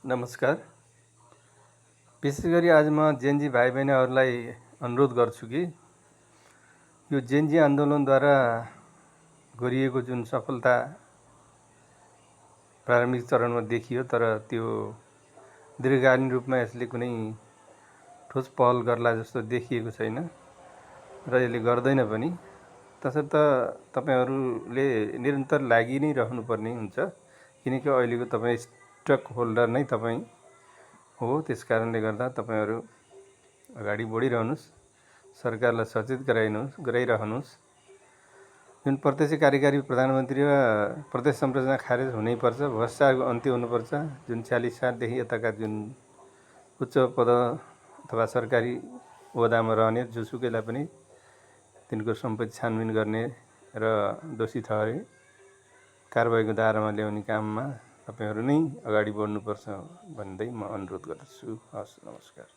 नमस्कार। विशेष गरी आज म जेनजी भाइ बहिनीहरूलाई अनुरोध गर्छु कि यो जेनजी आन्दोलनद्वारा गरिएको जुन सफलता प्रारम्भिक चरणमा देखियो, तर त्यो दीर्घकालीन रूपमा यसले कुनै ठोस पहल गर्ला जस्तो देखिएको छैन र यसले गर्दैन पनि। तसर्थ तपाईहरूले निरन्तर लागि नै रहनुपर्ने हुन्छ, किनकि अहिलेको तपाईँ स्टक होल्डर नै तपाईँ हो। त्यस कारणले गर्दा तपाईहरू अगाडि बढिरहनुहोस्, सरकारलाई सचेत गराइरहनुहोस्। जुन प्रत्यक्ष कार्यकारी प्रधानमन्त्री र प्रदेश संरचना खारेज हुनैपर्छ, भ्रष्टाचारको अन्त्य हुनुपर्छ। जुन ४६ सालदेखि यताका जुन उच्च पद अथवा सरकारी ओहदामा रहने जोसुकैलाई पनि तिनको सम्पत्ति छानबिन गर्ने र दोषी ठहरे कारबाहीको दायरामा ल्याउने काममा तपाईहरू नै अगाडि बढ्नुपर्छ भन्दै म अनुरोध गर्दछु। हस्, नमस्कार।